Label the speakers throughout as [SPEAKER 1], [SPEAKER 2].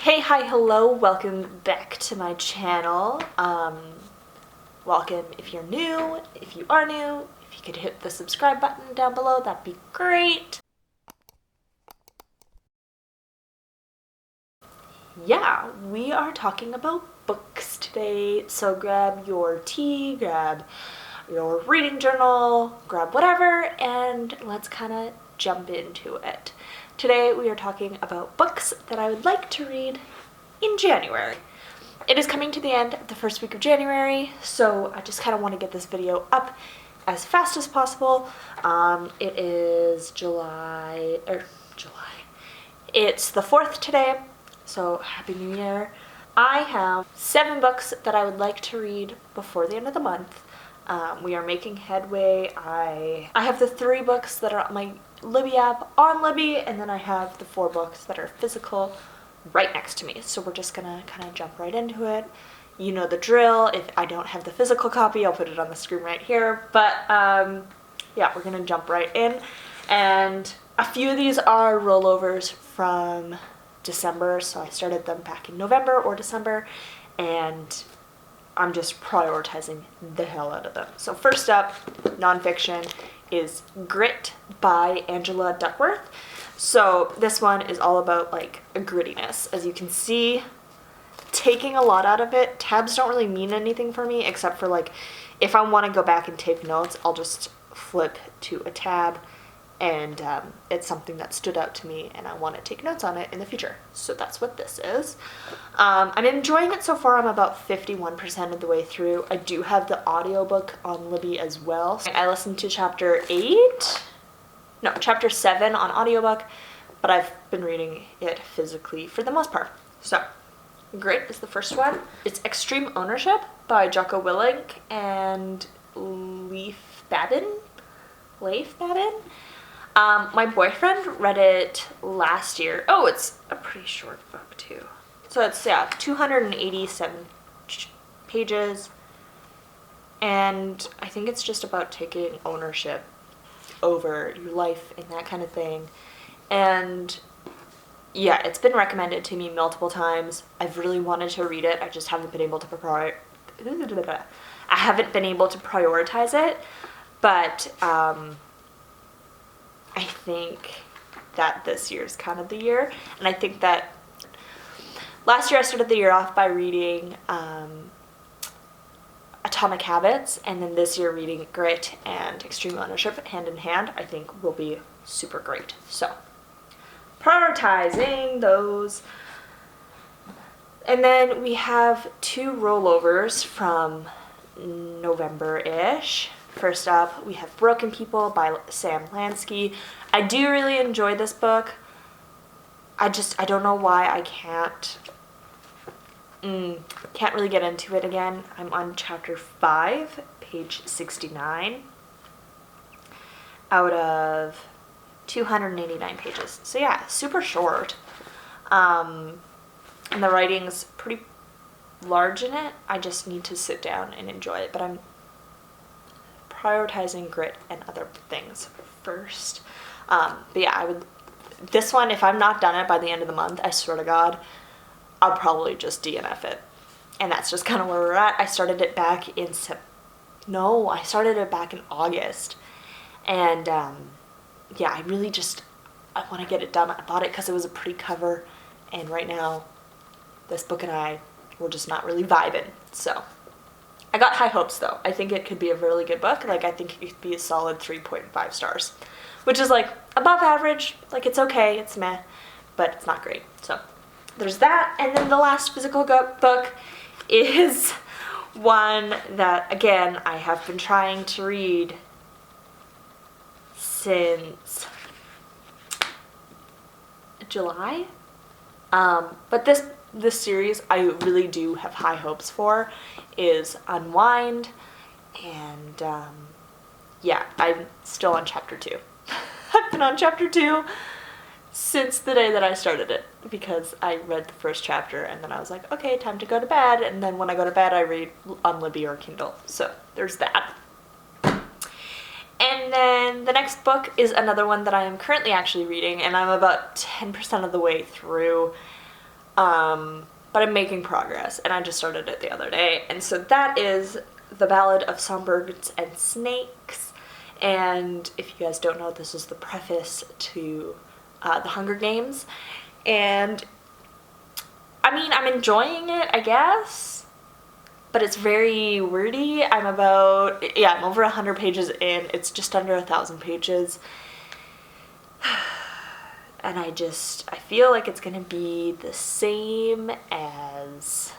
[SPEAKER 1] Hey, hi, hello, welcome back to my channel. Welcome if you're new. If you are new, if you could hit the subscribe button down below, that'd be great. Yeah, we are talking about books today, so grab your tea, grab your reading journal, grab whatever, and let's kind of jump into it. Today we are talking about books that I would like to read in January. It is coming to the end of the first week of January, so I just kind of want to get this video up as fast as possible. It is July. It's the 4th today, so Happy New Year. I have 7 books that I would like to read before the end of the month. We are making headway. I have the 3 books that are on my Libby app on Libby, and then I have the 4 books that are physical right next to me. So we're just gonna kind of jump right into it. You know the drill. If I don't have the physical copy, I'll put it on the screen right here. But yeah, we're gonna jump right in. And a few of these are rollovers from December, so I started them back in November or December, and I'm just prioritizing the hell out of them. So first up, nonfiction, is Grit by Angela Duckworth. So this one is all about like a grittiness. As you can see, taking a lot out of it. Tabs don't really mean anything for me, except for like if I want to go back and take notes, I'll just flip to a tab, and it's something that stood out to me and I want to take notes on it in the future. So that's what this is. I'm enjoying it so far. I'm about 51% of the way through. I do have the audiobook on Libby as well. I listened to chapter 7 on audiobook, but I've been reading it physically for the most part. So Grit is the first one. It's Extreme Ownership by Jocko Willink and Leif Babin. My boyfriend read it last year. Oh, it's a pretty short book too. So it's 287 pages, and I think it's just about taking ownership over your life and that kind of thing. And yeah, it's been recommended to me multiple times. I've really wanted to read it. I just haven't been able to prioritize it. But I think that this year's kind of the year. And I think that last year I started the year off by reading Atomic Habits, and then this year reading Grit and Extreme Ownership hand in hand, I think will be super great. So prioritizing those. And then we have 2 rollovers from November-ish. First up, we have Broken People by Sam Lansky. I do really enjoy this book. I don't know why I can't really get into it again. I'm on chapter 5, page 69, out of 289 pages. So yeah, super short. And the writing's pretty large in it. I just need to sit down and enjoy it, but I'm prioritizing Grit and other things first. But yeah, this one, if I'm not done it by the end of the month, I swear to God, I'll probably just DNF it. And that's just kind of where we're at. I started it back in August. And yeah, I want to get it done. I bought it because it was a pretty cover, and right now this book and I, we're just not really vibing. So I got high hopes though. I think it could be a really good book. Like, I think it could be a solid 3.5 stars, which is like above average. Like, it's okay, it's meh, but it's not great. So there's that. And then the last physical book is one that, again, I have been trying to read since July. But this series I really do have high hopes for is Unwind, and yeah, I'm still on chapter 2. I've been on chapter 2 since the day that I started it, because I read the first chapter and then I was like, okay, time to go to bed, and then when I go to bed I read on Libby or Kindle. So there's that. And then the next book is another one that I am currently actually reading, and I'm about 10% of the way through. but I'm making progress, and I just started it the other day. And so that is The Ballad of Songbirds and Snakes. And if you guys don't know, this is the preface to The Hunger Games. And I mean, I'm enjoying it, I guess, but it's very wordy. I'm over 100 pages in. It's just under 1,000 pages. And I feel like it's gonna be the same as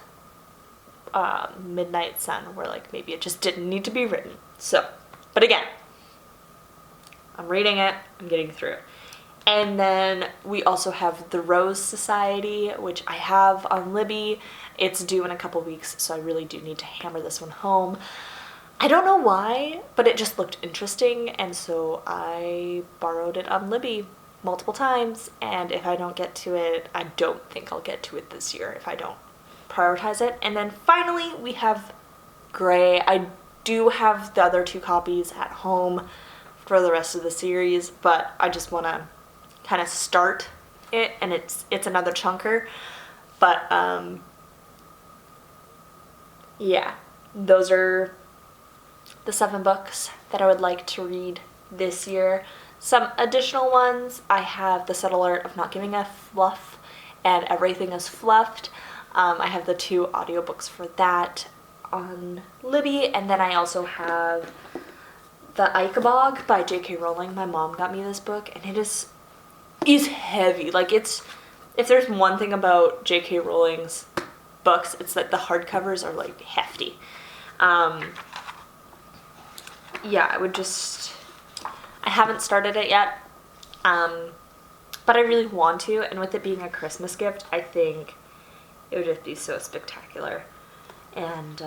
[SPEAKER 1] Midnight Sun, where like maybe it just didn't need to be written. So, but again, I'm reading it, I'm getting through it. And then we also have The Rose Society, which I have on Libby. It's due in a couple weeks, so I really do need to hammer this one home. I don't know why, but it just looked interesting, and so I borrowed it on Libby multiple times, and if I don't get to it, I don't think I'll get to it this year if I don't prioritize it. And then finally, we have Grey. I do have the other 2 copies at home for the rest of the series, but I just want to kind of start it, and it's another chunker. But yeah, those are the 7 books that I would like to read this year. Some additional ones, I have The Subtle Art of Not Giving a Fluff and Everything is Fluffed. I have the 2 audiobooks for that on Libby, and then I also have The Ichabog by J.K. Rowling. My mom got me this book, and it is heavy. Like, if there's one thing about J.K. Rowling's books, it's that the hardcovers are like hefty. Yeah, I haven't started it yet, but I really want to, and with it being a Christmas gift, I think it would just be so spectacular. And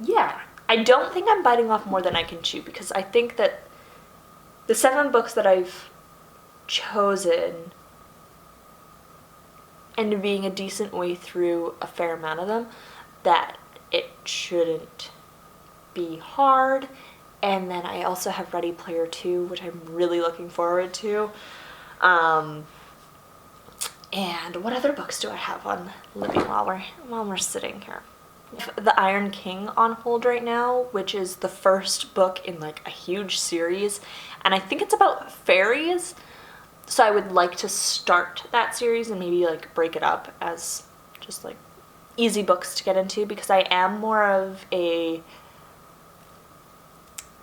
[SPEAKER 1] yeah, I don't think I'm biting off more than I can chew, because I think that the 7 books that I've chosen, and being a decent way through a fair amount of them, that it shouldn't be hard. And then I also have Ready Player 2, which I'm really looking forward to. And what other books do I have on Libby while we're sitting here? The Iron King on hold right now, which is the first book in like a huge series, and I think it's about fairies. So I would like to start that series and maybe like break it up as just like easy books to get into, because I am more of a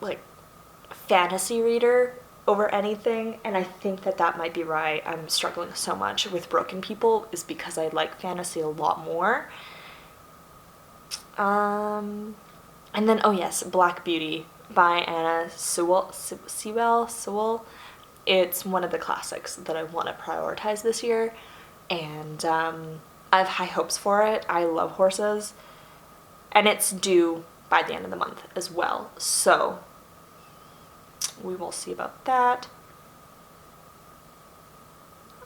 [SPEAKER 1] like fantasy reader over anything, and I think that might be why I'm struggling so much with Broken People, is because I like fantasy a lot more. And then, oh yes, Black Beauty by Anna Sewell. It's one of the classics that I want to prioritize this year, and I have high hopes for it. I love horses, and it's due by the end of the month as well, so we will see about that.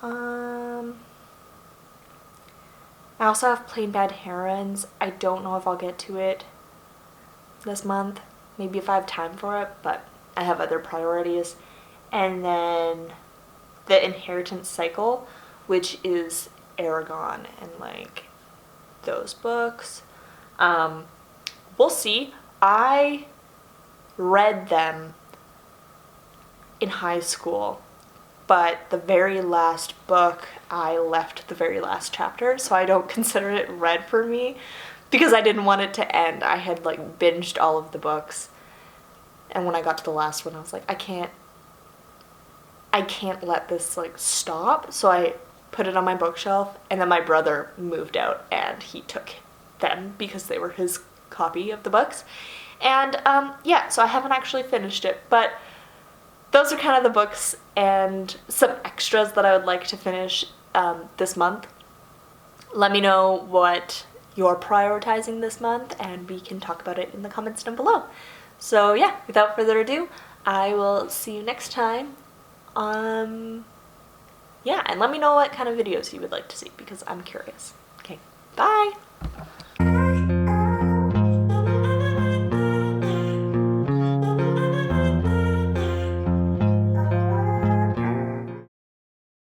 [SPEAKER 1] I also have Plain Bad Herons. I don't know if I'll get to it this month, maybe if I have time for it, but I have other priorities. And then The Inheritance Cycle, which is Aragon and like those books. We'll see. I read them in high school, but the very last book, I left the very last chapter, so I don't consider it read for me, because I didn't want it to end. I had like binged all of the books, and when I got to the last one, I was like, I can't let this like stop. So I put it on my bookshelf, and then my brother moved out and he took them because they were his copy of the books. And yeah, so I haven't actually finished it, but those are kind of the books and some extras that I would like to finish this month. Let me know what you're prioritizing this month, and we can talk about it in the comments down below. So yeah, without further ado, I will see you next time. Yeah, and let me know what kind of videos you would like to see, because I'm curious. Okay, bye!